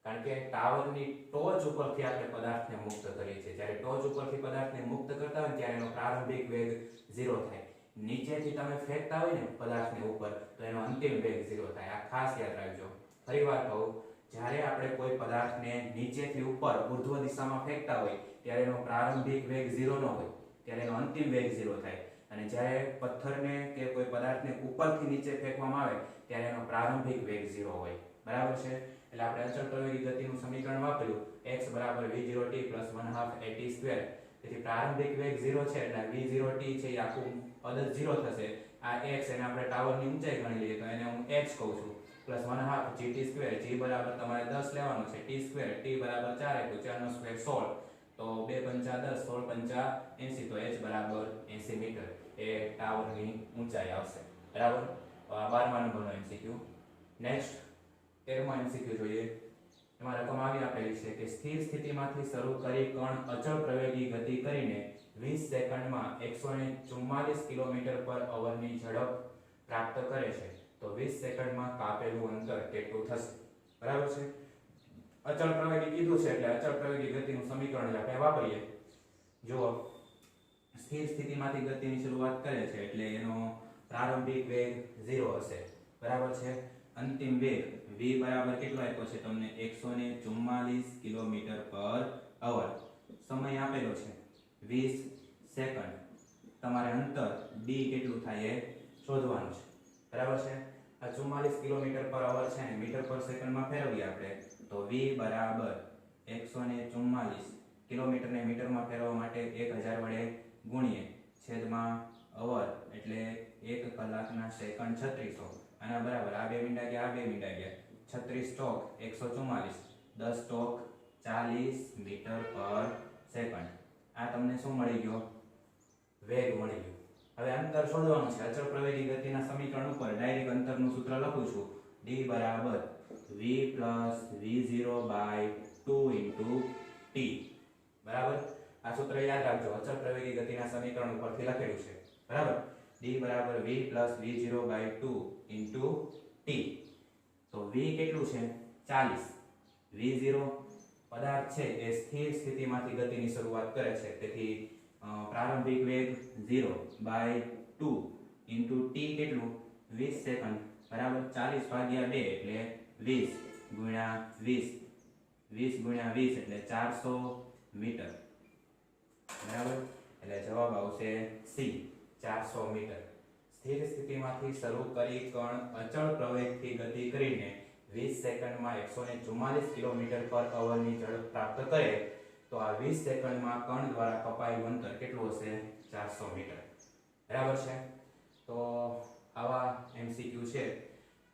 કારણ કે ટાવરની ટોચ ઉપરથી આપણે પદાર્થને મુક્ત કરીએ છીએ. જ્યારે ટોચ ઉપરથી પદાર્થને મુક્ત કરતા હોય ત્યારે એનો પ્રારંભિક વેગ 0 થાય. નીચેથી તમે ફેંકતા હોય ને પદાર્થને ઉપર તો એનો અંતિમ વેગ 0 થાય. આ ખાસ યાદ રાખજો. ફરીવાર કહું, જ્યારે આપણે કોઈ પદાર્થને નીચેથી ઉપર ઉર્ધ્વ દિશામાં ફેંકતા હોય ત્યારે એનો પ્રારંભિક વેગ 0 ન હોય, ત્યારે એનો અંતિમ વેગ 0 થાય. અને જ્યારે પથ્થરને કે કોઈ પદાર્થને ઉપરથી નીચે ફેંકવામાં આવે ત્યારે એનો પ્રારંભિક વેગ 0 હોય, બરાબર છે. એટલે આપણે અચળ પ્રવેગી ગતિનું સમીકરણ વાપર્યું x બરાબર v0t પ્લસ 1/2 at સ્ક્વેર. તેથી પ્રારંભિક વેગ 0 છે એટલે v0t છે એ આખું પદ જ 0 થશે. આ x એને આપણે ટાવરની ઊંચાઈ ગણી લઈએ તો એને હું h કહું છું, પ્લસ 1/2 gt સ્ક્વેર. g બરાબર તમારે 10 લેવાનો છે, t સ્ક્વેર, t બરાબર 4 એટલે 4 નો સ્ક્વેર 16, તો 2 પંચા 10, 16 પંચા 80, તો h બરાબર 80 મીટર એ ટાવરની ઊંચાઈ આવશે, બરાબર. 12મા નંબરનો MCQ. નેક્સ્ટ 13મો MCQ જોઈએ. એમાં રકમ આવી આપેલી છે કે સ્થિર સ્થિતિમાંથી શરૂ કરી કણ અચળ પ્રવેગી ગતિ કરીને 20 સેકન્ડમાં 144 કિલોમીટર/અવર ની ઝડપ પ્રાપ્ત કરે છે, તો 20 સેકન્ડમાં કાપેલું અંતર કેટલું થશે, બરાબર છે. અચળ પ્રવેગી કીધું છે એટલે અચળ પ્રવેગી ગતિનું સમીકરણ આપણે વાપરીએ. જુઓ, સ્થિર સ્થિતિમાંથી ગતિની શરૂઆત કરે છે એટલે એનો પ્રારંભિક વેગ 0 હશે, બરાબર છે. અંતિમ વેગ v બરાબર કેટલો આપ્યો છે તમને 144 કિલોમીટર/અવર. સમય આપેલો છે 20 સેકન્ડ. તમારે અંતર d કેટલું થાય એ શોધવાનું છે, બરાબર છે. આ 44 કિલોમીટર/અવર છે ને મીટર પર સેકન્ડમાં ફેરવીએ આપણે તો v બરાબર 144 કિલોમીટરને મીટરમાં ફેરવવા માટે 1000 વડે ગુણીએ છેદમાં અવર એટલે 1 કલાકના સેકન્ડ 3600. આના બરાબર આ 2 મીંડા ગયા, આ 2 મીંડા ગયા, 36 ચોક 144, 10 ચોક 40 મીટર પર સેકન્ડ. આ તમને શું મળી ગયો વેગ મળી ગયો. હવે અંતર શોધવાનું છે. અચળ પ્રવેગી ગતિના સમીકરણ ઉપર ડાયરેક્ટ અંતરનું સૂત્ર લખું છું, d બરાબર v પ્લસ v0/2 * t, બરાબર. આ સૂત્ર યાદ રાખજો, અચળ પ્રવેગી ગતિના સમીકરણ ઉપરથી લખેલું છે, બરાબર. d બરાબર v પ્લસ v0/2 * t. તો v કેટલું છે 40. v0 પદાર્થ છે એ સ્થિર સ્થિતિમાંથી ગતિની શરૂઆત કરે છે, તેથી પ્રારંભિક વેગ 0/2 * t કેટલું 20 સેકન્ડ, બરાબર. 40/2 એટલે 20 ગુણ્યા 20, 20 ગુણ્યા 20 એટલે 400 મીટર, બરાબર. એટલે જવાબ આવશે C, 400 મીટર. સ્થિર સ્થિતિમાંથી શરૂ કરી કણ અચળ પ્રવેગથી ગતિ કરીને 20 સેકન્ડમાં 144 કિલોમીટર/અવર ની ઝડપ પ્રાપ્ત કરે તો આ 20 સેકન્ડમાં કણ દ્વારા કપાયેલું અંતર કેટલું હશે 400 મીટર, બરાબર છે. તો આવા MCQ છે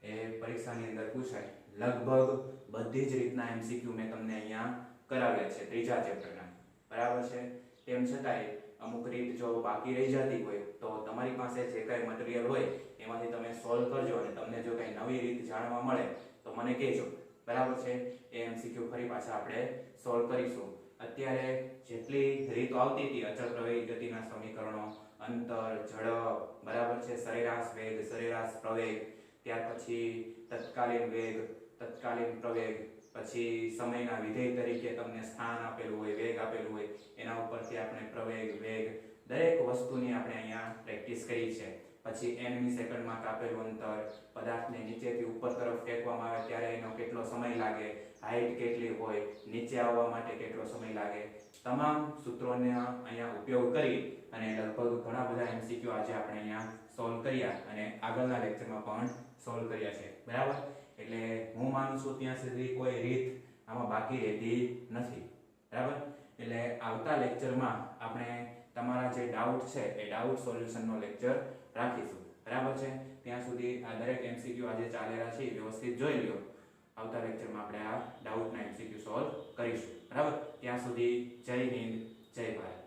એ પરીક્ષાની અંદર પૂછાય. લગભગ બધી જ રીતના MCQ મેં તમને અહીંયા કરાવ્યા છે ત્રીજા ચેપ્ટરના, બરાબર છે. તેમ છતાંય અમુક રીત જો બાકી રહી જતી હોય તો તમારી પાસે જે કાંઈ મટીરિયલ હોય એમાંથી તમે સોલ્વ કરજો અને તમને જો કાંઈ નવી રીત જાણવા મળે તો મને કહેજો, બરાબર છે. એ MCQ ફરી પાછા આપણે સોલ્વ કરીશું. અત્યારે જેટલી રીતો આવતી હતી અચળ પ્રવેગી ગતિના સમીકરણો, અંતર, ઝડપ, બરાબર છે, સરેરાશ વેગ, સરેરાશ પ્રવેગ, ત્યાર પછી તત્કાલીન વેગ, તત્કાલીન પ્રવેગ, પછી સમયના વિધેય તરીકે તમને સ્થાન આપેલું હોય, વેગ આપેલું હોય, એના ઉપરથી આપણે પ્રવેગ, વેગ દરેક વસ્તુની આપણે અહીંયા પ્રેક્ટિસ કરી છે. પછી nમી સેકન્ડમાં કાપેલું અંતર, પદાર્થને નીચેથી ઉપર તરફ ફેંકવામાં આવે ત્યારે એનો કેટલો સમય લાગે, હાઈટ કેટલી હોય, નીચે આવવા માટે કેટલો સમય લાગે, તમામ સૂત્રોને અહીંયા ઉપયોગ કરી અને લગભગ ઘણા બધા MCQ આજે આપણે અહીંયા સોલ્વ કર્યા અને આગળના લેક્ચરમાં પણ સોલ્વ કર્યા છે. બરાબર, એટલે હું માનું છું ત્યાં સુધી કોઈ રીત આમાં બાકી રહેતી નથી. બરાબર, એટલે આવતા લેક્ચરમાં આપણે તમારા જે ડાઉટ છે એ ડાઉટ સોલ્યુશનનો લેક્ચર રાખીશું. બરાબર છે, ત્યાં સુધી આ દરેક MCQ આજે ચાલેલા છે વ્યવસ્થિત જોઈ લ્યો. આવતા લેક્ચરમાં આપણે આ ડાઉટના MCQ સોલ્વ કરીશું. બરાબર, ત્યાં સુધી જય હિન્દ, જય ભારત.